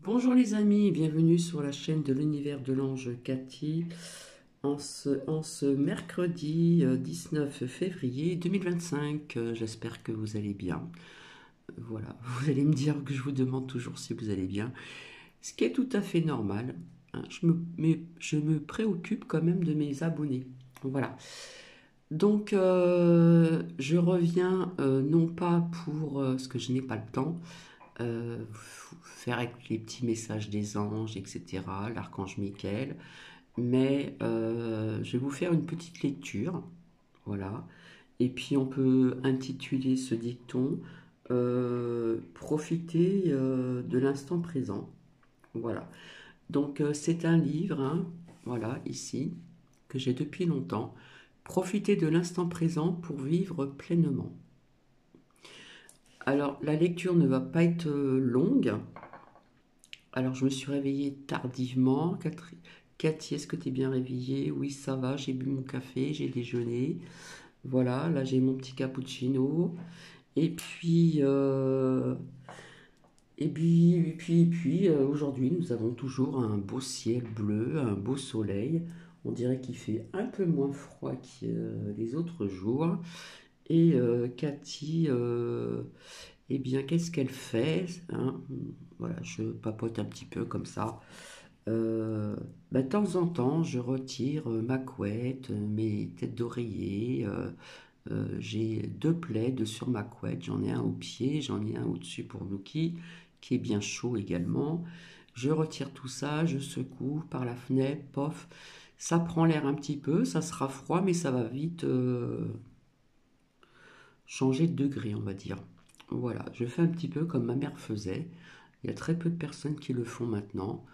Bonjour les amis, bienvenue sur la chaîne de l'univers de l'ange Cathy en ce mercredi 19 février 2025. J'espère que vous allez bien. Voilà, vous allez me dire que je vous demande toujours si vous allez bien, ce qui est tout à fait normal, hein. Mais je me préoccupe quand même de mes abonnés. Voilà. Donc, je reviens non pas pour ce que je n'ai pas le temps, faire avec les petits messages des anges, etc., l'archange Michael. Mais je vais vous faire une petite lecture, voilà. Et puis on peut intituler ce dicton Profiter de l'instant présent. Voilà. Donc c'est un livre, hein, voilà, ici, que j'ai depuis longtemps. Profiter de l'instant présent pour vivre pleinement. Alors la lecture ne va pas être longue. Alors, je me suis réveillée tardivement. Cathy, est-ce que tu es bien réveillée? Oui, ça va, j'ai bu mon café, j'ai déjeuné. Voilà, là j'ai mon petit cappuccino. Et puis, aujourd'hui, nous avons toujours un beau ciel bleu, un beau soleil. On dirait qu'il fait un peu moins froid que les autres jours. Et Cathy, eh bien, qu'est-ce qu'elle fait, hein? Voilà, je papote un petit peu comme ça. De temps en temps, je retire ma couette, mes têtes d'oreiller. J'ai deux plaids sur ma couette. J'en ai un au pied, j'en ai un au-dessus pour Nuki, qui est bien chaud également. Je retire tout ça, je secoue par la fenêtre, pof. Ça prend l'air un petit peu, ça sera froid, mais ça va vite changer de degré, on va dire. Voilà, je fais un petit peu comme ma mère faisait. Il y a très peu de personnes qui le font maintenant.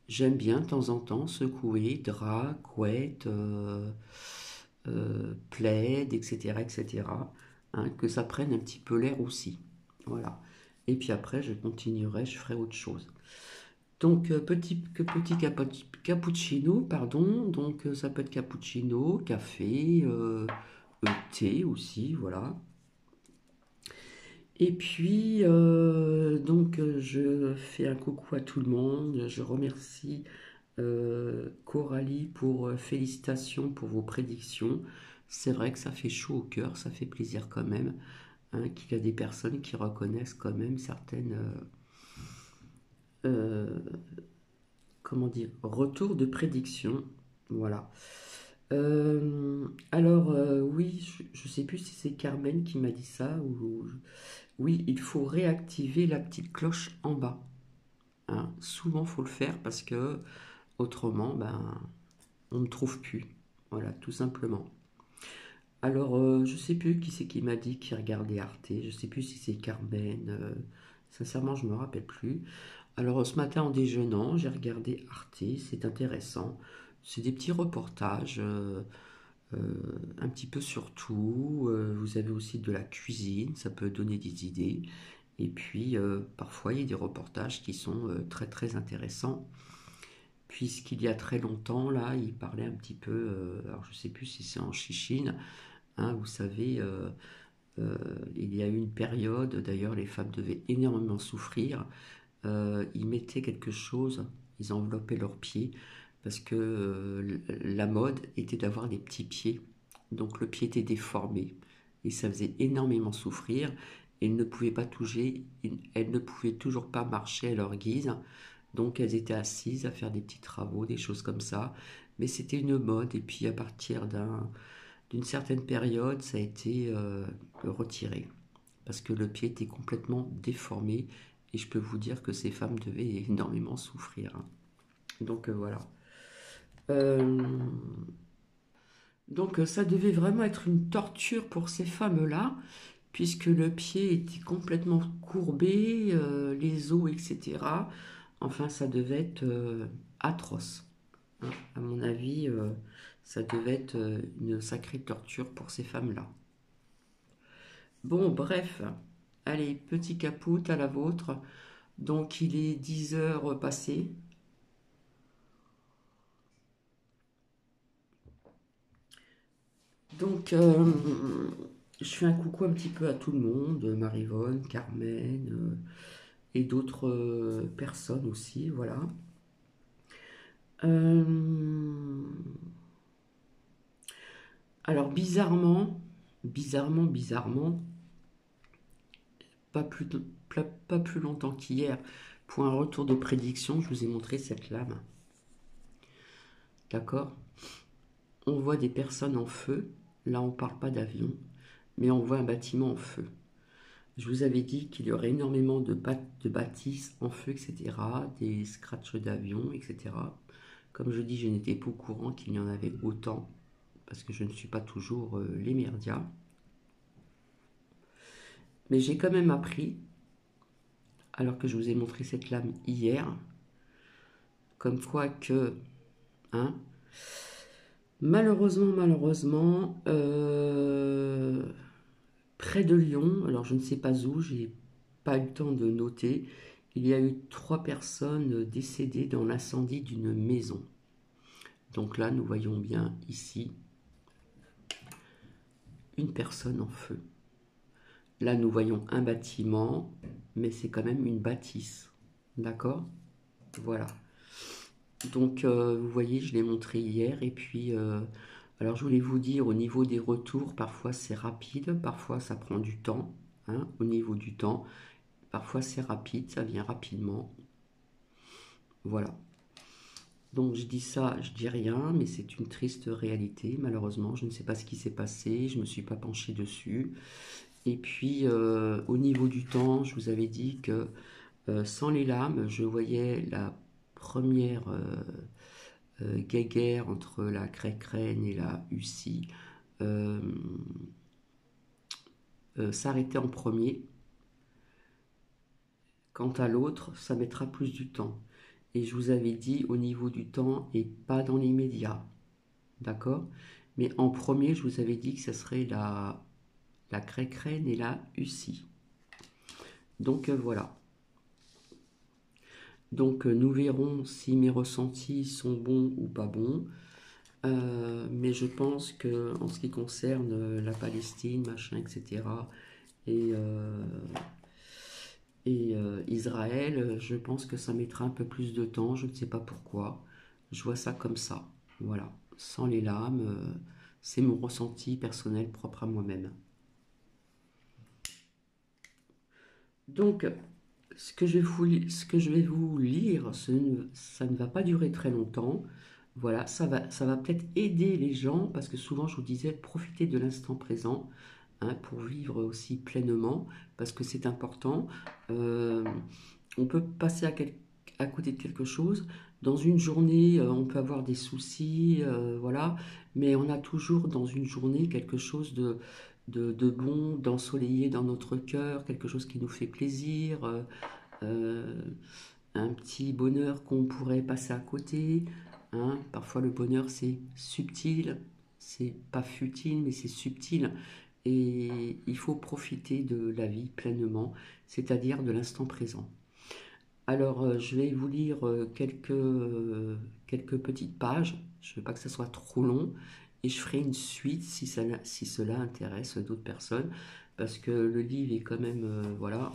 J'aime bien de temps en temps secouer drap, couette, plaid, etc., etc., hein, que ça prenne un petit peu l'air aussi. Voilà. Et puis après, je continuerai, je ferai autre chose. Donc, petit cappuccino, pardon. Donc, ça peut être cappuccino, café, thé aussi, voilà. Et puis, je fais un coucou à tout le monde. Je remercie Coralie pour félicitations pour vos prédictions. C'est vrai que ça fait chaud au cœur, ça fait plaisir quand même, hein, qu'il y a des personnes qui reconnaissent quand même certaines, euh, comment dire, retours de prédictions. Voilà. Oui, je ne sais plus si c'est Carmen qui m'a dit ça ou... Oui, il faut réactiver la petite cloche en bas, hein. Souvent, faut le faire parce que autrement, ben, on ne trouve plus. Voilà, tout simplement. Alors, je sais plus qui c'est qui m'a dit qui regardait Arte. Je sais plus si c'est Carmen. Sincèrement, je me rappelle plus. Alors, ce matin en déjeunant, j'ai regardé Arte. C'est intéressant. C'est des petits reportages, euh, un petit peu sur tout. Vous avez aussi de la cuisine, ça peut donner des idées. Et puis, parfois, il y a des reportages qui sont très très intéressants. Puisqu'il y a très longtemps, là, il parlait un petit peu, alors je sais plus si c'est en Chichine, hein, vous savez, euh, il y a eu une période, d'ailleurs les femmes devaient énormément souffrir. Ils mettaient quelque chose, ils enveloppaient leurs pieds, parce que la mode était d'avoir des petits pieds. Donc le pied était déformé, et ça faisait énormément souffrir. Elles ne pouvaient pas toucher, elles ne pouvaient toujours pas marcher à leur guise. Donc elles étaient assises à faire des petits travaux, des choses comme ça. Mais c'était une mode, et puis à partir d'une certaine période, ça a été retiré. Parce que le pied était complètement déformé. Et je peux vous dire que ces femmes devaient énormément souffrir, hein. Donc voilà. Euh, ça devait vraiment être une torture pour ces femmes-là, puisque le pied était complètement courbé, les os, etc. Enfin, ça devait être atroce, hein. À mon avis, ça devait être une sacrée torture pour ces femmes-là. Bon, bref, allez, petit caput à la vôtre. Donc, il est 10 heures passées. Donc, je fais un coucou un petit peu à tout le monde, Marivonne, Carmen, et d'autres personnes aussi, voilà. Euh, alors bizarrement, pas plus, pas plus longtemps qu'hier, pour un retour de prédiction, je vous ai montré cette lame. D'accord? On voit des personnes en feu. Là, on ne parle pas d'avion, mais on voit un bâtiment en feu. Je vous avais dit qu'il y aurait énormément de bâtisses en feu, etc., des scratchs d'avion, etc. Comme je dis, je n'étais pas au courant qu'il y en avait autant, parce que je ne suis pas toujours les médias. Mais j'ai quand même appris, alors que je vous ai montré cette lame hier, comme quoi que, hein, malheureusement, près de Lyon, alors je ne sais pas où, j'ai pas eu le temps de noter, il y a eu 3 personnes décédées dans l'incendie d'une maison. Donc là, nous voyons bien ici une personne en feu. Là, nous voyons un bâtiment, mais c'est quand même une bâtisse. D'accord? Voilà. Donc, vous voyez, je l'ai montré hier. Et puis, alors je voulais vous dire, au niveau des retours, parfois c'est rapide, parfois ça prend du temps. Hein, au niveau du temps, parfois c'est rapide, ça vient rapidement. Voilà. Donc je dis ça, je dis rien, mais c'est une triste réalité. Malheureusement, je ne sais pas ce qui s'est passé, je ne me suis pas penchée dessus. Et puis au niveau du temps, je vous avais dit que sans les lames, je voyais la première guéguerre entre la Cray-Crène et la Ussie euh, s'arrêter en premier. Quant à l'autre, ça mettra plus du temps. Et je vous avais dit au niveau du temps et pas dans les médias. D'accord? Mais en premier, je vous avais dit que ce serait la Cray-Crène et la Ussie. Donc voilà. Donc nous verrons si mes ressentis sont bons ou pas bons. Mais je pense que en ce qui concerne la Palestine, machin, etc., et, Israël, je pense que ça mettra un peu plus de temps. Je ne sais pas pourquoi. Je vois ça comme ça. Voilà. Sans les lames, c'est mon ressenti personnel propre à moi-même. Donc, ce que je vais vous lire, ça ne va pas durer très longtemps. Voilà, ça va peut-être aider les gens, parce que souvent je vous disais, profitez de l'instant présent, hein, pour vivre aussi pleinement, parce que c'est important. Euh, on peut passer à côté de quelque chose. Dans une journée, on peut avoir des soucis, voilà, mais on a toujours dans une journée quelque chose de bon, d'ensoleillé dans notre cœur, quelque chose qui nous fait plaisir, euh, un petit bonheur qu'on pourrait passer à côté. Hein. Parfois le bonheur c'est subtil, c'est pas futile, mais c'est subtil. Et il faut profiter de la vie pleinement, c'est-à-dire de l'instant présent. Alors, je vais vous lire quelques petites pages. Je ne veux pas que ça soit trop long. Et je ferai une suite si cela intéresse d'autres personnes. Parce que le livre est quand même... voilà.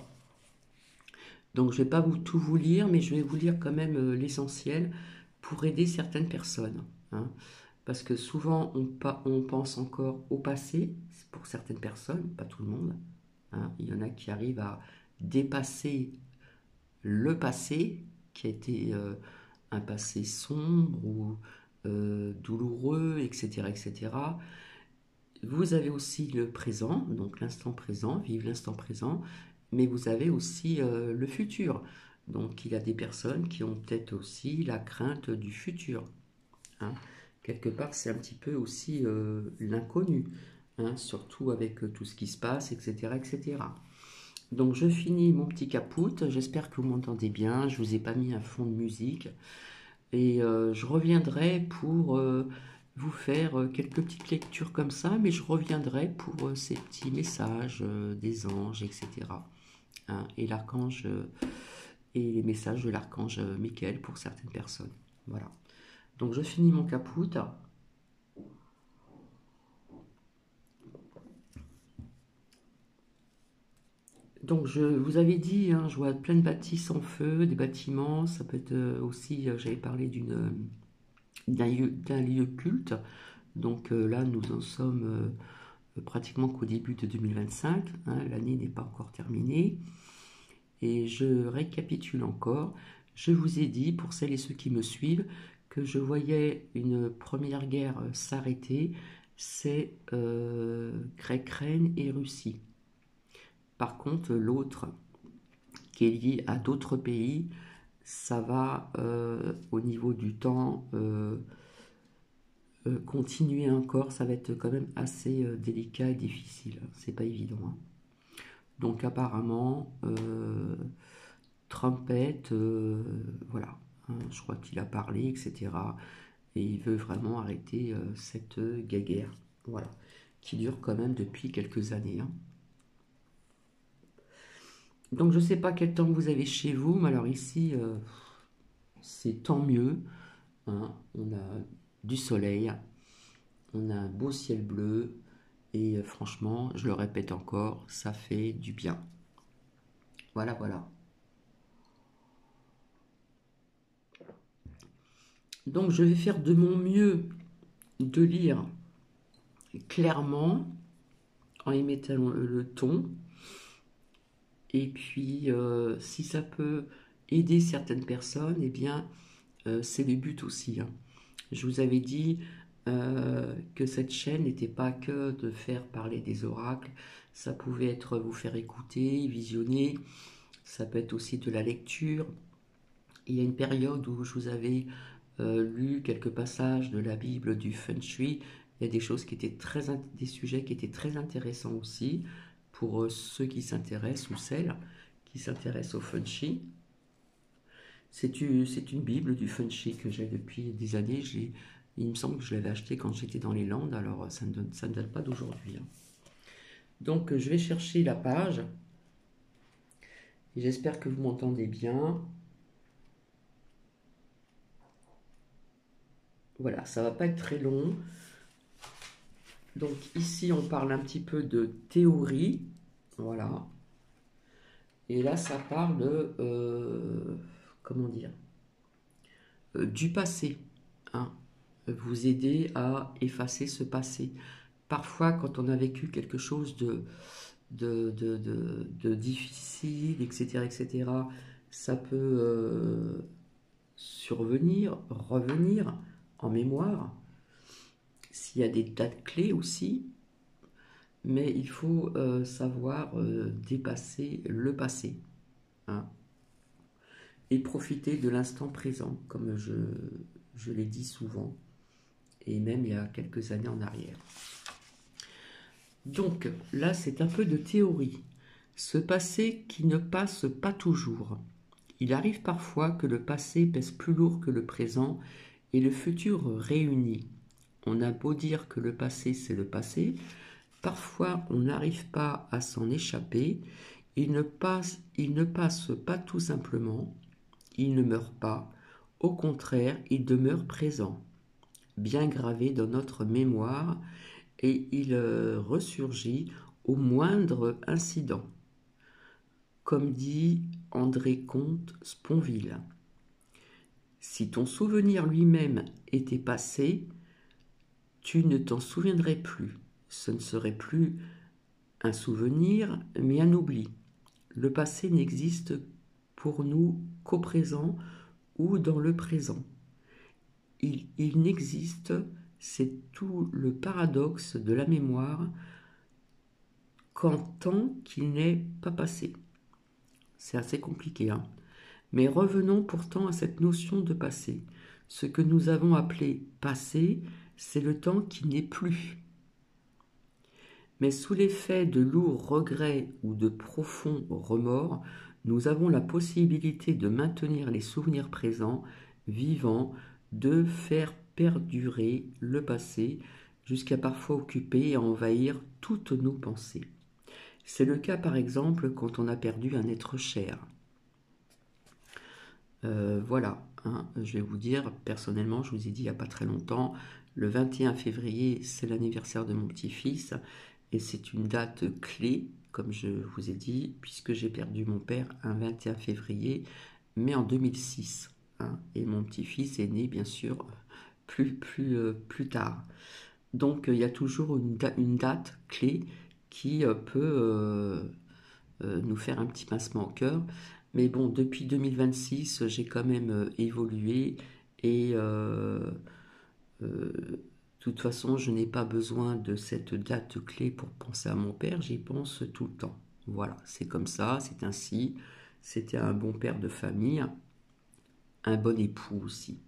Donc, je ne vais pas tout vous lire, mais je vais vous lire quand même l'essentiel pour aider certaines personnes. Hein. Parce que souvent, on pense encore au passé, pour certaines personnes, pas tout le monde. Hein. Il y en a qui arrivent à dépasser le passé, qui a été un passé sombre ou douloureux, etc., etc. Vous avez aussi le présent, donc l'instant présent, vivre l'instant présent, mais vous avez aussi le futur. Donc il y a des personnes qui ont peut-être aussi la crainte du futur. Hein. Quelque part, c'est un petit peu aussi l'inconnu, hein, surtout avec tout ce qui se passe, etc., etc. Donc je finis mon petit caput, j'espère que vous m'entendez bien, je vous ai pas mis un fond de musique et je reviendrai pour vous faire quelques petites lectures comme ça, mais je reviendrai pour ces petits messages des anges, etc. Hein, et l'archange et les messages de l'archange Michael pour certaines personnes. Voilà. Donc je finis mon caput. Donc, je vous avais dit, hein, je vois plein de bâtisses en feu, des bâtiments, ça peut être aussi, j'avais parlé d'un lieu culte. Donc là, nous en sommes pratiquement qu'au début de 2025, hein, l'année n'est pas encore terminée. Et je récapitule encore, je vous ai dit, pour celles et ceux qui me suivent, que je voyais une première guerre s'arrêter, c'est Grec-Reine et Russie. Par contre, l'autre, qui est lié à d'autres pays, ça va au niveau du temps continuer encore, ça va être quand même assez délicat et difficile. C'est pas évident, hein. Donc apparemment, Trumpet, voilà, hein, je crois qu'il a parlé, etc. Et il veut vraiment arrêter cette guerre, voilà, qui dure quand même depuis quelques années, hein. Donc je ne sais pas quel temps vous avez chez vous, mais alors ici, c'est tant mieux, hein. On a du soleil, on a un beau ciel bleu, et franchement, je le répète encore, ça fait du bien. Voilà, voilà. Donc je vais faire de mon mieux de lire clairement en émettant le ton. Et puis, si ça peut aider certaines personnes, eh bien, c'est le but aussi, hein. Je vous avais dit que cette chaîne n'était pas que de faire parler des oracles, ça pouvait être vous faire écouter, visionner, ça peut être aussi de la lecture. Il y a une période où je vous avais lu quelques passages de la Bible du Feng Shui. Il y a des choses qui étaient des sujets qui étaient très intéressants aussi pour ceux qui s'intéressent ou celles qui s'intéressent au Feng Shui. C'est une Bible du Feng Shui que j'ai depuis des années. Il me semble que je l'avais acheté quand j'étais dans les Landes, alors ça ne date pas d'aujourd'hui, hein. Donc je vais chercher la page et j'espère que vous m'entendez bien. Voilà, ça va pas être très long. Donc ici, on parle un petit peu de théorie, voilà. Et là, ça parle de, comment dire, du passé, hein. Vous aider à effacer ce passé. Parfois, quand on a vécu quelque chose de difficile, etc., ça peut survenir, revenir en mémoire. S'il y a des dates clés aussi, mais il faut savoir dépasser le passé, hein, et profiter de l'instant présent, comme je l'ai dit souvent, et même il y a quelques années en arrière. Donc là, c'est un peu de théorie. Ce passé qui ne passe pas toujours. Il arrive parfois que le passé pèse plus lourd que le présent et le futur réuni. On a beau dire que le passé, c'est le passé, parfois on n'arrive pas à s'en échapper, il ne passe pas tout simplement, il ne meurt pas, au contraire, il demeure présent, bien gravé dans notre mémoire, et il ressurgit au moindre incident. Comme dit André Comte Sponville, si ton souvenir lui-même était passé, tu ne t'en souviendrais plus. Ce ne serait plus un souvenir, mais un oubli. Le passé n'existe pour nous qu'au présent ou dans le présent. Il n'existe, c'est tout le paradoxe de la mémoire, qu'en tant qu'il n'est pas passé. C'est assez compliqué, hein. Mais revenons pourtant à cette notion de passé. Ce que nous avons appelé passé, c'est le temps qui n'est plus. Mais sous l'effet de lourds regrets ou de profonds remords, nous avons la possibilité de maintenir les souvenirs présents, vivants, de faire perdurer le passé, jusqu'à parfois occuper et envahir toutes nos pensées. C'est le cas par exemple quand on a perdu un être cher. Voilà, hein, je vais vous dire, personnellement, je vous ai dit il n'y a pas très longtemps, le 21 février, c'est l'anniversaire de mon petit-fils, et c'est une date clé, comme je vous ai dit, puisque j'ai perdu mon père un 21 février, mais en 2006. Hein, et mon petit-fils est né, bien sûr, plus tard. Donc, il y a toujours une date clé qui peut nous faire un petit pincement au cœur. Mais bon, depuis 2026, j'ai quand même évolué et de toute façon, je n'ai pas besoin de cette date clé pour penser à mon père, j'y pense tout le temps. Voilà, c'est comme ça, c'est ainsi. C'était un bon père de famille, un bon époux aussi.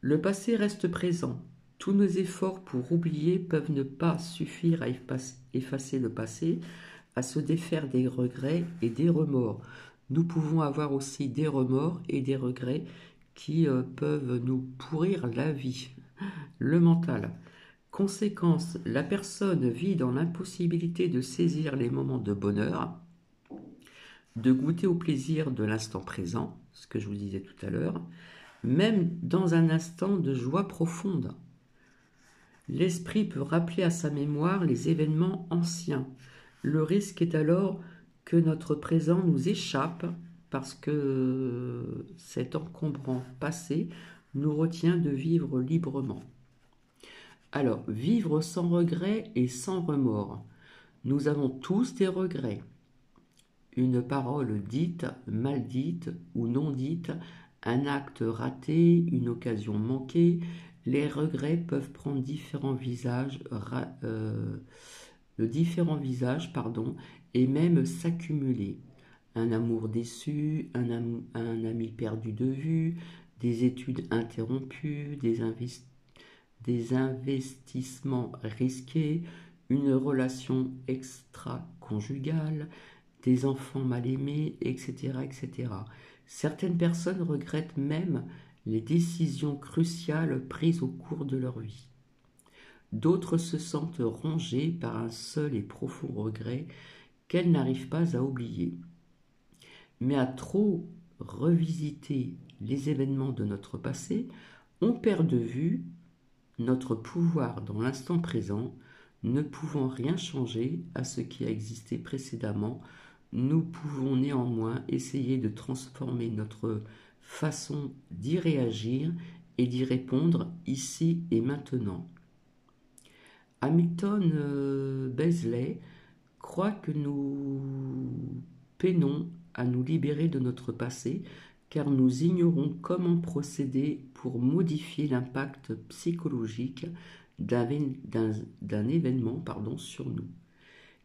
Le passé reste présent. Tous nos efforts pour oublier peuvent ne pas suffire à effacer le passé, à se défaire des regrets et des remords. Nous pouvons avoir aussi des remords et des regrets qui peuvent nous pourrir la vie. Le mental. Conséquence, la personne vit dans l'impossibilité de saisir les moments de bonheur, de goûter au plaisir de l'instant présent, ce que je vous disais tout à l'heure, même dans un instant de joie profonde. L'esprit peut rappeler à sa mémoire les événements anciens. Le risque est alors que notre présent nous échappe parce que cet encombrant passé nous retient de vivre librement. Alors, vivre sans regret et sans remords. Nous avons tous des regrets. Une parole dite, mal dite ou non dite, un acte raté, une occasion manquée, les regrets peuvent prendre différents visages, et même s'accumuler. Un amour déçu, un ami perdu de vue, des études interrompues, des investissements risqués, une relation extra-conjugale, des enfants mal aimés, etc., etc. Certaines personnes regrettent même les décisions cruciales prises au cours de leur vie. D'autres se sentent rongées par un seul et profond regret qu'elles n'arrivent pas à oublier. Mais à trop revisiter les événements de notre passé, on perd de vue notre pouvoir dans l'instant présent. Ne pouvant rien changer à ce qui a existé précédemment, nous pouvons néanmoins essayer de transformer notre façon d'y réagir et d'y répondre ici et maintenant. Hamilton Beasley croit que nous peinons à nous libérer de notre passé car nous ignorons comment procéder pour modifier l'impact psychologique d'un événement sur nous.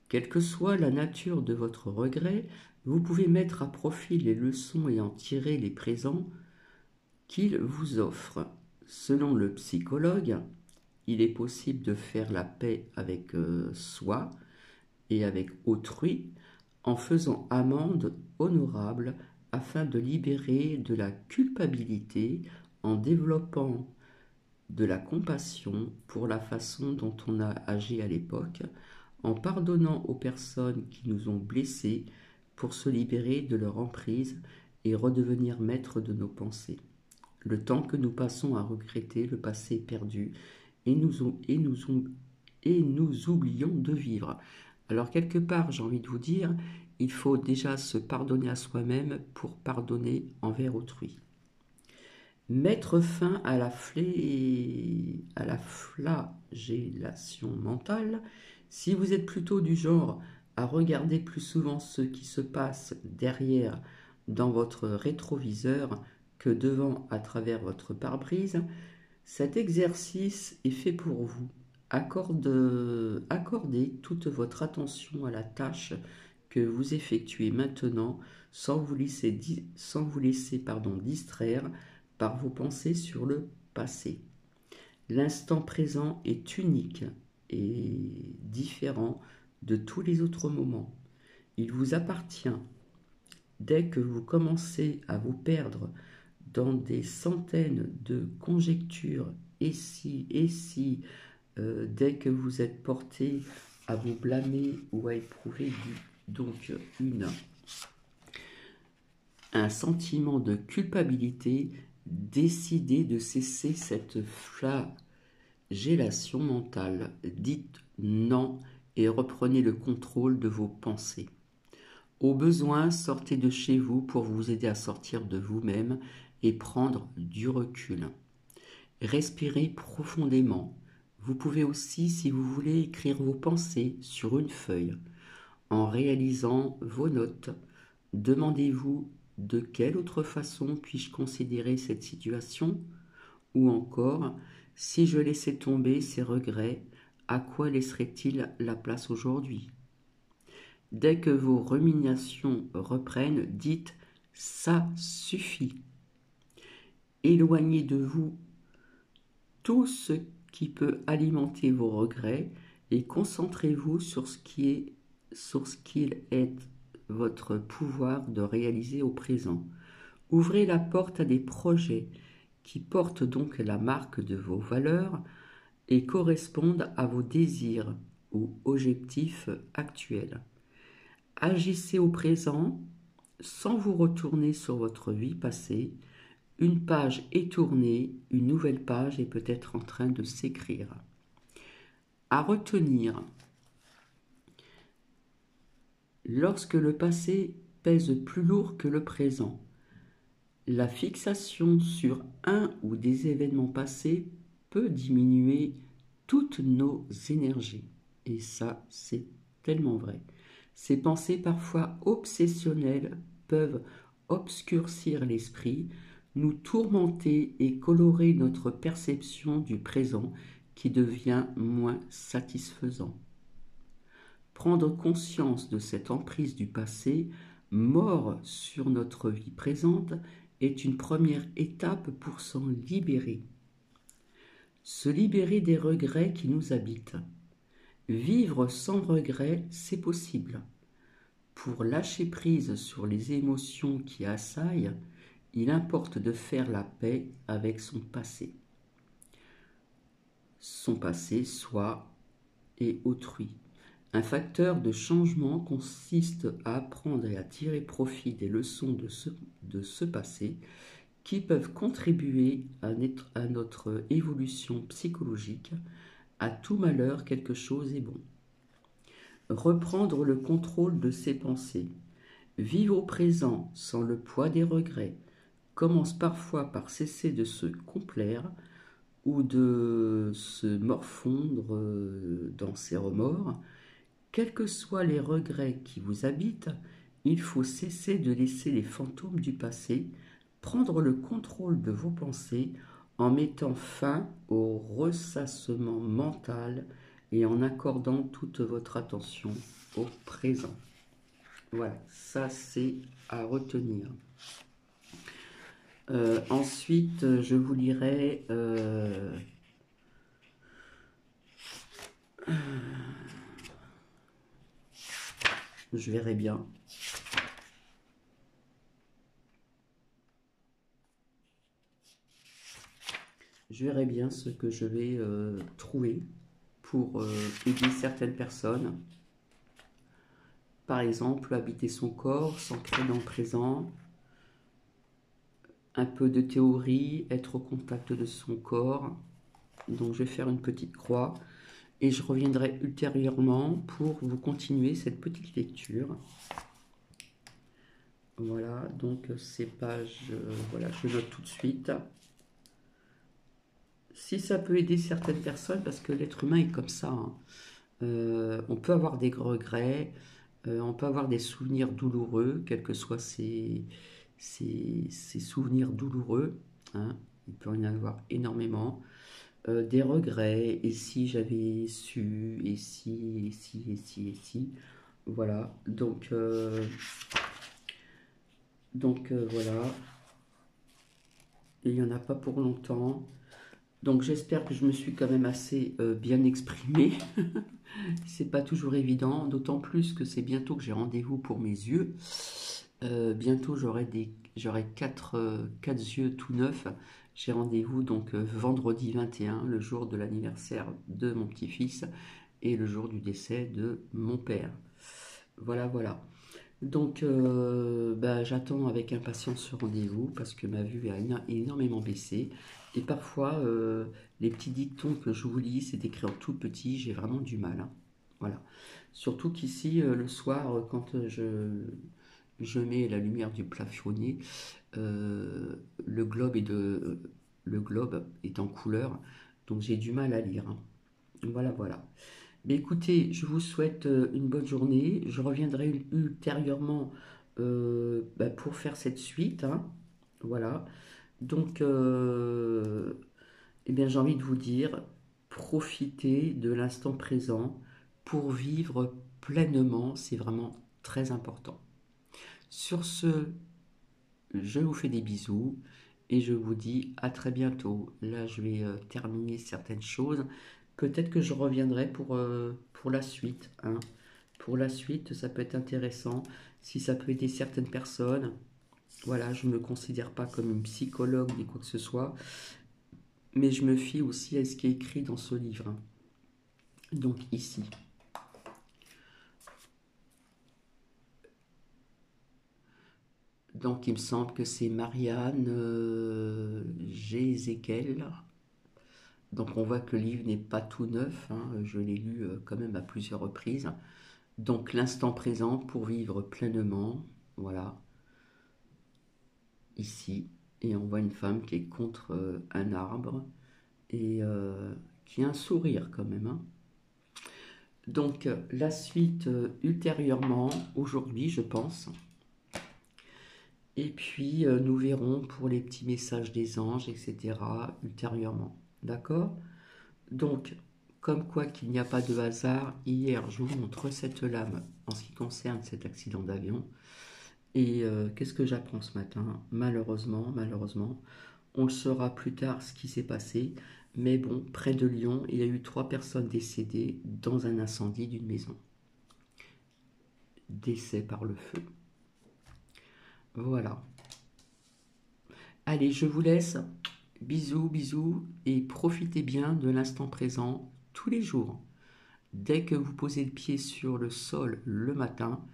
Quelle que soit la nature de votre regret, vous pouvez mettre à profit les leçons et en tirer les présents qu'il vous offre. Selon le psychologue, il est possible de faire la paix avec soi et avec autrui en faisant amende honorable afin de libérer de la culpabilité en développant de la compassion pour la façon dont on a agi à l'époque, en pardonnant aux personnes qui nous ont blessés pour se libérer de leur emprise et redevenir maîtres de nos pensées. Le temps que nous passons à regretter le passé perdu et nous oublions de vivre. Alors quelque part, j'ai envie de vous dire, il faut déjà se pardonner à soi-même pour pardonner envers autrui. Mettre fin à la flagellation mentale. Si vous êtes plutôt du genre à regarder plus souvent ce qui se passe derrière dans votre rétroviseur que devant à travers votre pare-brise, cet exercice est fait pour vous. Accordez toute votre attention à la tâche que vous effectuez maintenant sans vous laisser distraire par vos pensées sur le passé. L'instant présent est unique et différent de tous les autres moments. Il vous appartient. Dès que vous commencez à vous perdre dans des centaines de conjectures, et si, dès que vous êtes porté à vous blâmer ou à éprouver un sentiment de culpabilité, décidez de cesser cette flagellation mentale. Dites non et reprenez le contrôle de vos pensées. Au besoin, sortez de chez vous pour vous aider à sortir de vous-même et prendre du recul. Respirez profondément. Vous pouvez aussi, si vous voulez, écrire vos pensées sur une feuille. En réalisant vos notes, demandez-vous de quelle autre façon puis-je considérer cette situation? Ou encore, si je laissais tomber ces regrets, à quoi laisserait-il la place aujourd'hui? Dès que vos ruminations reprennent, dites « ça suffit ». Éloignez de vous tout ce qui peut alimenter vos regrets et concentrez-vous sur ce qu'il est votre pouvoir de réaliser au présent. Ouvrez la porte à des projets qui portent donc la marque de vos valeurs et correspondent à vos désirs ou objectifs actuels. Agissez au présent sans vous retourner sur votre vie passée. Une page est tournée, une nouvelle page est peut-être en train de s'écrire. À retenir, lorsque le passé pèse plus lourd que le présent, la fixation sur un ou des événements passés peut diminuer toutes nos énergies. Et ça, c'est tellement vrai. Ces pensées parfois obsessionnelles peuvent obscurcir l'esprit, nous tourmenter et colorer notre perception du présent qui devient moins satisfaisant. Prendre conscience de cette emprise du passé, mort sur notre vie présente, est une première étape pour s'en libérer. Se libérer des regrets qui nous habitent. Vivre sans regret, c'est possible. Pour lâcher prise sur les émotions qui assaillent, il importe de faire la paix avec son passé. Son passé, soi et autrui. Un facteur de changement consiste à apprendre et à tirer profit des leçons de ce passé qui peuvent contribuer à notre évolution psychologique. À tout malheur, quelque chose est bon. Reprendre le contrôle de ses pensées. Vivre au présent sans le poids des regrets commence parfois par cesser de se complaire ou de se morfondre dans ses remords. Quels que soient les regrets qui vous habitent, il faut cesser de laisser les fantômes du passé prendre le contrôle de vos pensées en mettant fin au ressassement mental et en accordant toute votre attention au présent. Voilà, ça c'est à retenir. Ensuite, je vous lirai je verrai bien. Je verrai bien ce que je vais trouver pour aider certaines personnes. Par exemple, habiter son corps, s'ancrer dans le présent, un peu de théorie, être au contact de son corps. Donc je vais faire une petite croix et je reviendrai ultérieurement pour vous continuer cette petite lecture. Voilà, donc ces pages, voilà, je note tout de suite. Si ça peut aider certaines personnes, parce que l'être humain est comme ça, hein. On peut avoir des regrets, on peut avoir des souvenirs douloureux, quels que soient ces souvenirs douloureux, hein, il peut y en avoir énormément. Des regrets, et si j'avais su, et si, et si, et si, et si. Voilà, donc voilà. Et il n'y en a pas pour longtemps. Donc j'espère que je me suis quand même assez bien exprimée. C'est pas toujours évident, d'autant plus que c'est bientôt que j'ai rendez-vous pour mes yeux. Bientôt j'aurai 4 yeux tout neufs. J'ai rendez-vous donc vendredi 21, le jour de l'anniversaire de mon petit-fils et le jour du décès de mon père. Voilà, voilà. Donc j'attends avec impatience ce rendez-vous parce que ma vue a énormément baissé. Et parfois, les petits dictons que je vous lis, c'est écrit en tout petit, j'ai vraiment du mal, hein. Voilà. Surtout qu'ici, le soir, quand je mets la lumière du plafonnier, euh, le globe est de, le globe est en couleur, donc j'ai du mal à lire, hein. Voilà, voilà. Mais écoutez, je vous souhaite une bonne journée. Je reviendrai ultérieurement pour faire cette suite, hein. Voilà. Donc, eh bien, j'ai envie de vous dire, profitez de l'instant présent pour vivre pleinement. C'est vraiment très important. Sur ce, je vous fais des bisous et je vous dis à très bientôt. Là, je vais terminer certaines choses. Peut-être que je reviendrai pour la suite, hein. Pour la suite, ça peut être intéressant si ça peut aider certaines personnes. Voilà, je ne me considère pas comme une psychologue ni quoi que ce soit, mais je me fie aussi à ce qui est écrit dans ce livre, hein. Donc ici. Donc il me semble que c'est Marianne Gézékel. Donc on voit que le livre n'est pas tout neuf, hein. Je l'ai lu quand même à plusieurs reprises. Donc l'instant présent pour vivre pleinement, voilà, ici. Et on voit une femme qui est contre un arbre et qui a un sourire quand même, hein. Donc la suite ultérieurement, aujourd'hui je pense. Et puis nous verrons pour les petits messages des anges, etc. ultérieurement. D'accord? Donc, comme quoi qu'il n'y a pas de hasard, hier je vous montre cette lame en ce qui concerne cet accident d'avion. Et qu'est-ce que j'apprends ce matin? Malheureusement, on le saura plus tard ce qui s'est passé. Mais bon, près de Lyon, il y a eu 3 personnes décédées dans un incendie d'une maison. Décès par le feu. Voilà. Allez, je vous laisse. Bisous, bisous. Et profitez bien de l'instant présent tous les jours. Dès que vous posez le pied sur le sol le matin,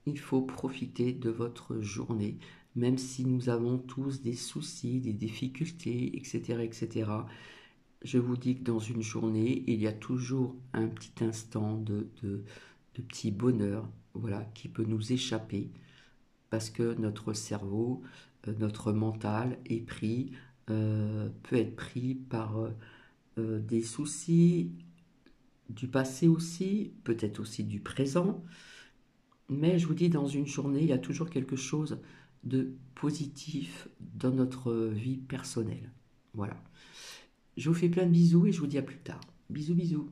il faut profiter de votre journée, même si nous avons tous des soucis, des difficultés, etc., etc. Je vous dis que dans une journée, il y a toujours un petit instant de petit bonheur, voilà, qui peut nous échapper parce que notre cerveau, notre mental est pris, peut être pris par des soucis du passé aussi, peut-être aussi du présent. Mais je vous dis, dans une journée, il y a toujours quelque chose de positif dans notre vie personnelle. Voilà. Je vous fais plein de bisous et je vous dis à plus tard. Bisous, bisous.